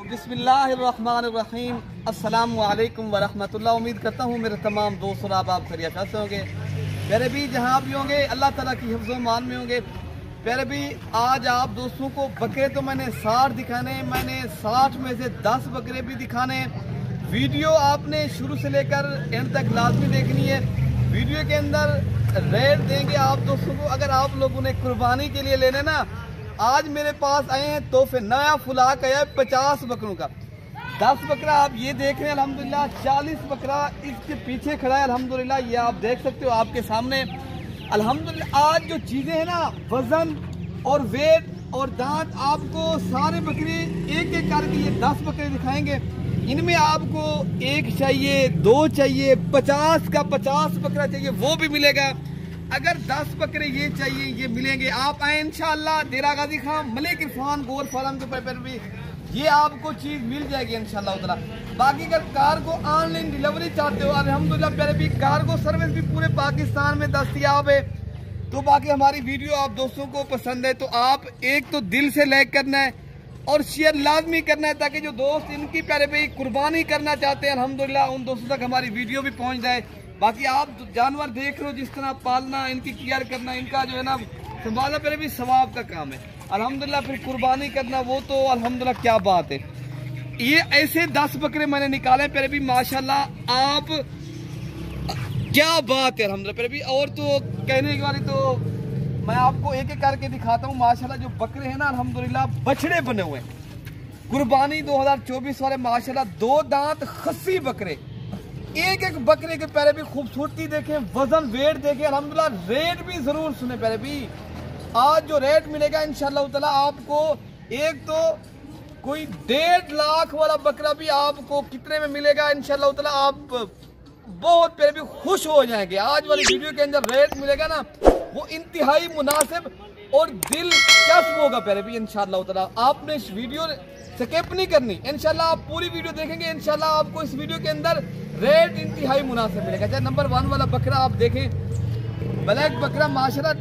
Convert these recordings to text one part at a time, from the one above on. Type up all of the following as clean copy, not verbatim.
बिस्मिल्लाहिर्रहमानिर्रहीम अस्सलामु अलैकुम वरहमतुल्लाह। उम्मीद करता हूँ मेरे तमाम दोस्त और आप खैरियत से होंगे। प्यारे भी जहाँ भी होंगे अल्लाह ताला की हिफ्ज़ मान में होंगे। प्यारे भी आज आप दोस्तों को बकरे तो मैंने 60 दिखाने, मैंने 60 में से 10 बकरे भी दिखाने। वीडियो आपने शुरू से लेकर एंड तक लाजमी देखनी है। वीडियो के अंदर रेट देंगे आप दोस्तों को। अगर आप लोगों ने कुर्बानी के लिए लेने ना, आज मेरे पास आए हैं तोहफे, नया फुलाक आया है 50 बकरों का। 10 बकरा आप ये देख रहे हैं अल्हम्दुलिल्लाह, 40 बकरा इसके पीछे खड़ा है अल्हम्दुलिल्लाह। ये आप देख सकते हो आपके सामने अल्हम्दुलिल्लाह। आज जो चीज़ें हैं ना, वजन और वेट और दांत, आपको सारे बकरे एक एक करके ये 10 बकरे दिखाएंगे। इनमें आपको एक चाहिए, 2 चाहिए, 50 का 50 बकरा चाहिए वो भी मिलेगा। अगर 10 बकरे ये चाहिए ये मिलेंगे। आप आए इंशाअल्लाह डेरा गाजी खान मलिक इरफान गोर फार्म के ऊपर भी ये आपको चीज़ मिल जाएगी इंशाअल्लाह ताला। बाकी अगर कार्गो ऑनलाइन डिलीवरी चाहते हो, अल्हम्दुलिल्लाह प्यारे भी कार्गो सर्विस भी पूरे पाकिस्तान में दस्तयाब है। तो बाकी हमारी वीडियो आप दोस्तों को पसंद है तो आप एक तो दिल से लाइक करना है और शेयर लाजमी करना है, ताकि जो दोस्त इनकी प्यारे भाई कुर्बानी करना चाहते हैं अल्हम्दुलिल्लाह उन दोस्तों तक हमारी वीडियो भी पहुंच जाए। बाकी आप जानवर देख रहे हो जिस तरह पालना, इनकी केयर करना, इनका जो है ना संभालना प्यारे भी सवाब का काम है अल्हम्दुलिल्लाह। फिर कुर्बानी करना वो तो अल्हम्दुलिल्लाह क्या बात है। ये ऐसे 10 बकरे मैंने निकाले प्यारे भी माशाल्लाह, आप क्या बात है अल्हम्दुलिल्लाह प्यारे भी। और तो कहने की वाली तो मैं आपको एक एक करके दिखाता हूँ माशाल्लाह। जो बकरे हैं ना अल्हम्दुलिल्लाह बछड़े बने हुए हैं कुर्बानी 2024 वाले माशाल्लाह। 2 दांत खस्सी बकरे, एक एक बकरे के प्यारे भी खूबसूरती देखें, वजन वेट देखें अल्हम्दुलिल्लाह। रेट भी जरूर सुने प्यारे भी। आज जो रेट मिलेगा इंशाअल्लाह ताला आपको, एक तो कोई 1.5 लाख वाला बकरा भी आपको कितने में मिलेगा इंशाअल्लाह ताला, आप बहुत प्यारे भी खुश हो जाएंगे। आज वाली वीडियो के अंदर रेट मिलेगा ना वो इंतहाई मुनासिब और दिलचस्प होगा प्यारे भी इंशाअल्लाह ताला। आपने इस वीडियो स्किप नहीं करनी इंशाअल्लाह, आप पूरी वीडियो देखेंगे इंशाअल्लाह आपको इस वीडियो के अंदर रेट इंतहाई मुनासिब मिलेगा। चाहे नंबर 1 वाला बकरा आप देखें, ब्लैक बकरा माशाल्लाह,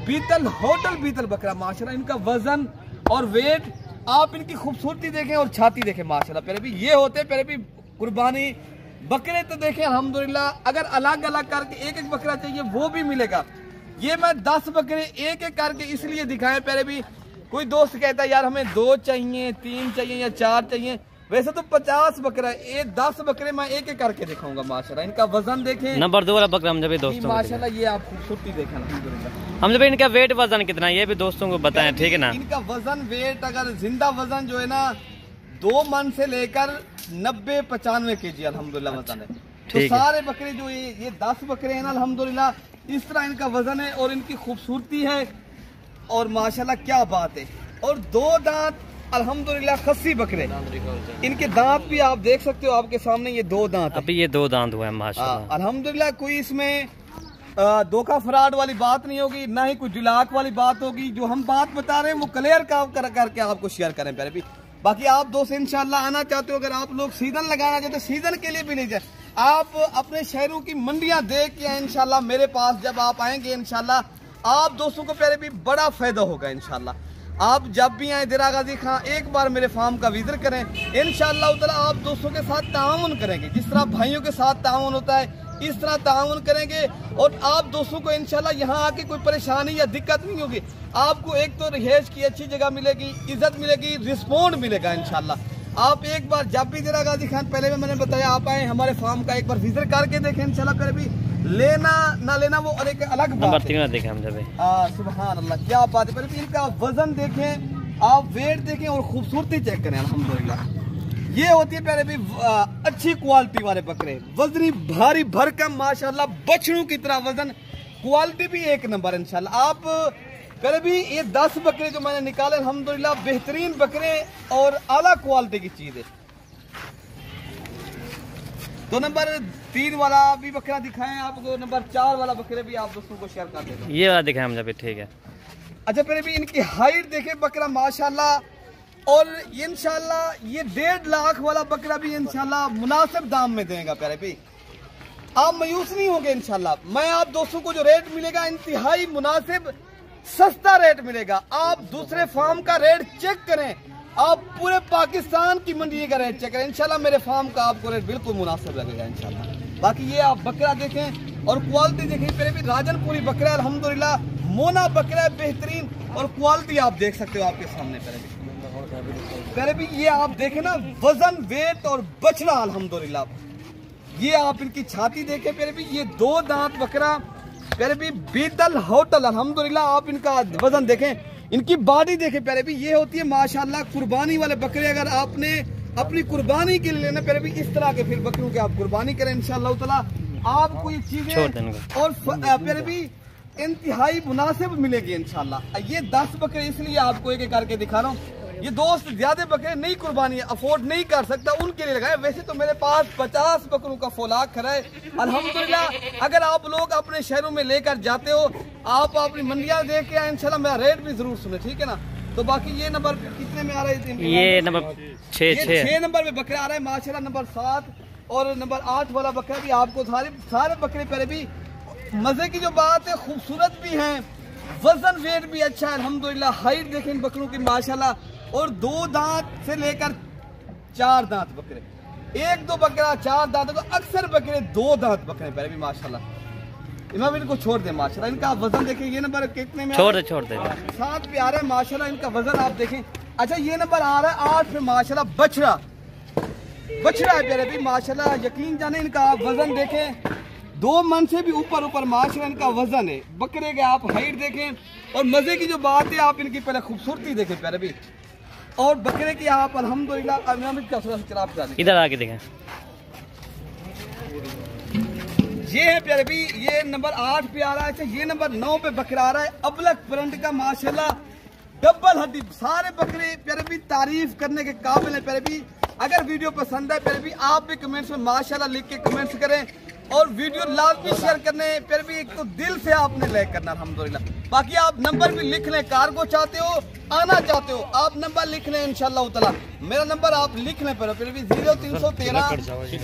बीतल होटल बीतल बकरा माशाल्लाह। इनका वजन और वेट, आप इनकी खूबसूरती देखें और छाती देखें माशाल्लाह प्यारे भी। ये होते प्यारे भी कुर्बानी बकरे तो देखें अल्हम्दुलिल्लाह। अगर अलग अलग करके एक एक बकरा चाहिए वो भी मिलेगा। ये मैं 10 बकरे एक एक करके इसलिए दिखाए प्यारे भी। कोई दोस्त कहता है यार हमें 2 चाहिए, 3 चाहिए या 4 चाहिए, वैसे तो 50 बकरा, ये 10 बकरे मैं एक एक करके दिखाऊंगा माशाल्लाह। इनका वजन देखें, नंबर 2 वाला बकरा हम जब दोस्तों माशाल्लाह ये आप खूबसूरती देखें अल्हम्दुलिल्लाह। हम जब इनका वेट वजन कितना है ये भी दोस्तों को बताएं, ठीक है ना। इनका वजन वेट अगर जिंदा वजन जो है ना 2 मन से लेकर 90-95 kg अल्हम्दुलिल्लाह वजन है। तो सारे बकरे जो ये 10 बकरे हैं ना अल्हम्दुलिल्लाह, इस तरह इनका वजन है और इनकी खूबसूरती है और माशाल्लाह क्या बात है। और 2 दांत अल्हम्दुलिल्लाह खस्सी बकरे, इनके दांत भी आप देख सकते हो आपके सामने, ये 2 दांत अभी ये 2 दांत हुए हैं माशाल्लाह अल्हम्दुलिल्लाह। कोई इसमें धोखा फ्रॉड वाली बात नहीं होगी, ना ही कोई डिलाक वाली बात होगी। जो हम बात बता रहे हैं वो क्लियर करके आपको शेयर करें प्यारे भी। बाकी आप दोस्त इंशाल्लाह आना चाहते हो, अगर आप लोग सीजन लगाना चाहते हो सीजन के लिए भी ले जाए। आप अपने शहरों की मंडियां देख के इंशाल्लाह मेरे पास जब आप आएंगे इंशाल्लाह आप दोस्तों को प्यारे भी बड़ा फायदा होगा इंशाल्लाह। आप जब भी आए डेरा गाजी खान एक बार मेरे फार्म का विजिट करें इंशाअल्लाह ताला। आप दोस्तों के साथ ताउन करेंगे, जिस तरह भाइयों के साथ ताउन होता है इस तरह ताउन करेंगे। और आप दोस्तों को इंशाअल्लाह यहाँ आके कोई परेशानी या दिक्कत नहीं होगी। आपको एक तो रिहाइश की अच्छी जगह मिलेगी, इज्जत मिलेगी, रिस्पॉन्ड मिलेगा इंशाअल्लाह। आप एक बार जब भी डेरा गाजी खान, पहले भी मैंने बताया, आप आए हमारे फार्म का एक बार विजिट करके देखें इंशाअल्लाह। फिर भी लेना ना लेना वो एक अलग बात है। देखें हम जब सुभान अल्लाह क्या बात है। फिर इनका वजन देखें, आप वेट देखें और खूबसूरती चेक करें अल्हम्दुलिल्लाह। ये होती है प्यारे भी अच्छी क्वालिटी वाले बकरे, वजनी भारी भरकम माशाल्लाह, बछड़ों की तरह वजन, क्वालिटी भी एक नंबर इंशाल्लाह। आप प्यारे भी ये 10 बकरे जो मैंने निकाले अल्हम्दुलिल्लाह बेहतरीन बकरे और आला क्वालिटी की चीज है। तो नंबर 3 वाला भी बकरा दिखाएं आपको, नंबर 4 वाला बकरे भी आप दोस्तों को शेयर कर देते हैं। ये वाला दिखाएं हम जब, ठीक है। अच्छा प्यारे भी इनकी हाइट देखें बकरा माशाल्लाह, और इंशाल्लाह ये 1.5 लाख वाला बकरा भी इंशाल्लाह मुनासिब दाम में देगा प्यारे भी। आप मायूस नहीं होंगे इंशाल्लाह। मैं आप दोस्तों को जो रेट मिलेगा इंतहाई मुनासिब सस्ता रेट मिलेगा। आप दूसरे फार्म का रेट चेक करें, आप पूरे पाकिस्तान की मंडी का रेट चेक करें, इंशाल्लाह मेरे फार्म का आपको रेट बिल्कुल मुनासिब लगेगा इंशाल्लाह। बाकी ये आप बकरा देखें और क्वालिटी देखें, मेरे भी राजनपुरी बकरा है अल्हम्दुलिल्लाह, मोना बकरा है बेहतरीन, और क्वालिटी आप देख सकते हो आपके सामने। पहले भी ये आप देखें ना, वजन वेट और बछड़ा अल्हम्दुलिल्लाह। ये आप इनकी छाती देखें, पहले भी ये 2 दांत बकरा, पहले भी बीतल होटल अल्हम्दुलिल्लाह। आप इनका वजन देखें, इनकी बॉडी देखें, पहले भी ये होती है माशाल्लाह कुर्बानी वाले बकरे। अगर आपने अपनी कुर्बानी के लिए लेना, पहले भी इस तरह के फिर बकरों की आप कुर्बानी करें इंशाअल्लाह ताला, आपको ये चीजें और पहले भी इंतहाई मुनासिब मिलेगी इंशाल्लाह। ये 10 बकरे इसलिए आपको एक एक करके दिखा रहा हूँ। ये दोस्त ज्यादा बकरे नहीं कुर्बानी अफोर्ड नहीं कर सकता, उनके लिए लगाए। वैसे तो मेरे पास 50 बकरों का फौलाक खड़ा है अल्हम्दुलिल्लाह। अगर आप लोग अपने शहरों में लेकर जाते हो, आप अपनी मंडियां देख के आए इंशाल्लाह, मेरा रेट भी जरूर सुने, ठीक है ना। तो बाकी ये नंबर कितने में आ रहा है? ये नंबर 6 नंबर में बकरा आ रहा है माशाल्लाह। नंबर 7 और नंबर 8 वाला बकरा भी आपको सारे बकरे पहले भी मजे की जो बात है, खूबसूरत भी हैं, वजन वेट भी अच्छा है अल्हम्दुलिल्लाह। हाइट देखें इन बकरों की माशाल्लाह, और 2 दांत से लेकर 4 दांत बकरे, 1-2 बकरा 4 दांत, तो अक्सर बकरे 2 दांत बकरे पहले भी माशाल्लाह। इमाम इनको छोड़ दे माशाल्लाह। इनका वजन देखें, ये नंबर कितने में? छोड़ दे 7 पे आ रहा है माशाल्लाह। इनका वजन आप देखें। अच्छा ये नंबर आ रहा है 8 पे माशाल्लाह। बछड़ा है पहले भी माशाल्लाह, यकीन जाने इनका आप वजन देखें, 2 मन से भी ऊपर माशाल्लाह इनका वजन है। बकरे के आप हाइट देखें, और मजे की जो बात है, आप इनकी पहले खूबसूरती देखें पहले भी, और बकरे की आप अल्हम्दुलिल्लाह इधर आके देखें। ये है प्यारे भी, ये नंबर 8 पे आ रहा है। अच्छा ये नंबर 9 पे बकरा आ रहा है, अबलक प्रिंट का माशाल्लाह, डबल हड्डी। सारे बकरे प्यारे भी तारीफ करने के काबिल है प्यारे भी। अगर वीडियो पसंद है प्यारे भी, आप भी कमेंट्स में माशाल्लाह लिख के कमेंट्स करें, और वीडियो लाजमी शेयर करने। फिर भी एक तो दिल से आपने लाइक करना अल्हम्दुलिल्लाह। बाकी आप नंबर भी लिख लें, कार्गो चाहते हो, आना चाहते हो, आप नंबर लिख लें इंशाअल्लाह ताला। मेरा नंबर आप लिख लें, फिर भी 0313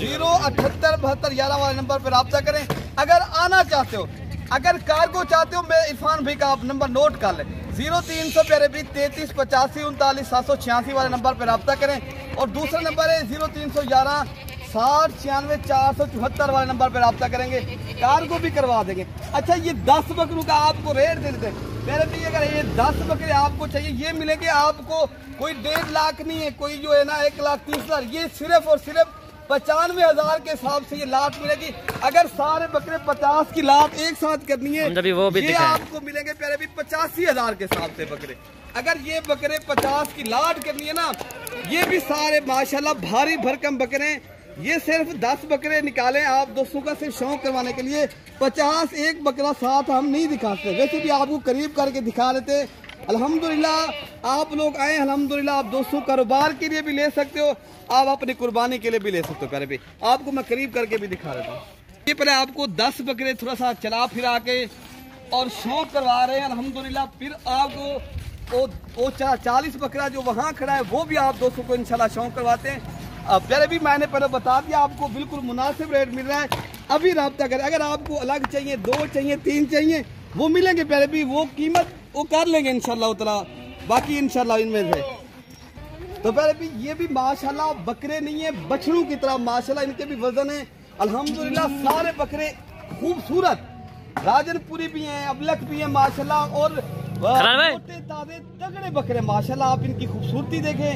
078 72 11 वाले नंबर पर रब्ता करें। अगर आना चाहते हो, अगर कार्गो चाहते हो, मेरे इरफान भाई का आप नंबर नोट कर लें, 0300 प्यारे भी 33 85 39 786 वाले नंबर पर रब्ता करें। और दूसरा नंबर है 0311 60 96 474 वाले नंबर पर रब्ता करेंगे, कार्गो भी करवा देंगे। अच्छा ये 10 बकरों का आपको रेट दे देते हैं मेरे भी। अगर ये 10 बकरे आपको चाहिए, ये मिलेंगे आपको कोई 1.5 लाख नहीं है, कोई जो है ना 1,30,000, ये सिर्फ और सिर्फ 95,000 के हिसाब से ये लात मिलेगी। अगर सारे बकरे 50 की लात एक साथ करनी है, वो भी ये आपको मिलेंगे प्यारे भी 85,000 के हिसाब से बकरे। अगर ये बकरे 50 की लाट करनी है ना, ये भी सारे माशाल्लाह भारी भरकम बकरे। ये सिर्फ 10 बकरे निकाले आप दोस्तों का सिर्फ शौक करवाने के लिए, 50 एक बकरा साथ हम नहीं दिखाते, वैसे भी आपको करीब करके दिखा लेते। अल्हम्दुलिल्लाह आप लोग आए, अल्हम्दुलिल्लाह आप दोस्तों कारोबार के लिए भी ले सकते हो, आप अपनी कुर्बानी के लिए भी ले सकते हो। प्यारे भी आपको मैं करीब करके भी दिखा देता हूँ। ये पहले आपको 10 बकरे थोड़ा सा चला फिरा के और शौक करवा रहे हैं अल्हम्दुलिल्लाह। फिर आपको वो 40 बकरा जो वहाँ खड़ा है, वो भी आप दोस्तों को इंशाल्लाह शौक करवाते हैं। पहले भी मैंने पहले बता दिया, आपको बिल्कुल मुनासिब रेट मिल रहा है। अभी रब्ता करें, अगर आपको अलग चाहिए, 2 चाहिए, 3 चाहिए, वो मिलेंगे पहले भी, वो कीमत वो कर लेंगे इंशाल्लाह ताला। बाकी इंशाल्लाह इनमें से तो पहले भी ये भी माशाल्लाह बकरे नहीं है, बछड़ों की तरह माशाल्लाह इनके भी वजन है अल्हम्दुलिल्लाह। सारे बकरे खूबसूरत, राजनपुरी भी हैं, अबलक भी हैं माशाल्लाह, और मोटे ताजे तगड़े बकरे माशाल्लाह। आप इनकी खूबसूरती देखें।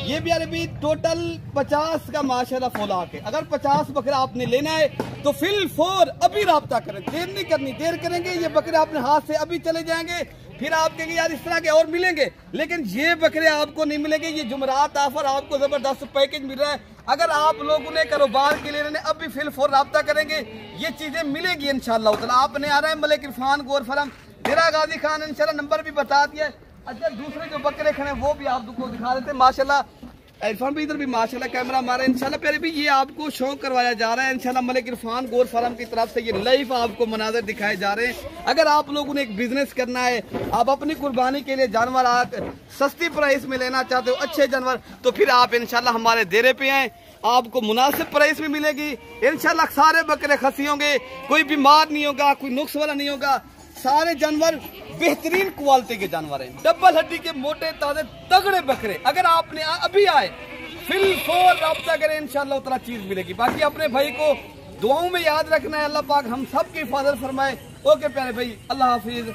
ये भी यार भी टोटल 50 का माशाल्लाह फौलाक है। अगर 50 बकरा आपने लेना है तो फिल 4 अभी रब्ता करें, देर नहीं करनी। देर करेंगे ये बकरे अपने हाथ से अभी चले जाएंगे, फिर आप कहेंगे यार इस तरह के और मिलेंगे, लेकिन ये बकरे आपको नहीं मिलेंगे। ये जुमरात ऑफर आपको जबरदस्त पैकेज मिल रहा है। अगर आप लोगों ने कारोबार के लिए अभी फिल 4 रब्ता करेंगे, ये चीजें मिलेगी इंशाल्लाह ताला। आपने आ रहा है मलिक इरफान गोर फार्म, डेरा गाजी खान, इंशाल्लाह नंबर भी बता दिया है। अच्छा दूसरे जो बकरे खड़े वो भी आपको दिखा देते हैं माशाल्लाह। इरफान भी इधर भी माशाल्लाह कैमरा हमारा इंशाल्लाह प्यारे भी ये आपको शौक करवाया जा रहा है इंशाल्लाह। मलिक इरफान गोर फार्म की तरफ से ये लाइव आपको मनाजर दिखाए जा रहे हैं। अगर आप लोगों ने एक बिजनेस करना है, आप अपनी कुर्बानी के लिए जानवर आप सस्ती प्राइस में लेना चाहते हो, अच्छे जानवर, तो फिर आप इंशाल्लाह हमारे डेरे पे आए, आपको मुनासिब प्राइस में मिलेगी इंशाल्लाह। सारे बकरे खसी होंगे, कोई बीमार नहीं होगा, कोई नुक्स वाला नहीं होगा, सारे जानवर बेहतरीन क्वालिटी के जानवर हैं, डबल हड्डी के मोटे ताजे तगड़े बकरे। अगर आपने अभी आए फिल फोर रब्ता करें, इंशाल्लाह उतना चीज मिलेगी। बाकी अपने भाई को दुआओं में याद रखना है, अल्लाह पाक हम सब की हिफाजत फरमाए। ओके प्यारे भाई, अल्लाह हाफिज।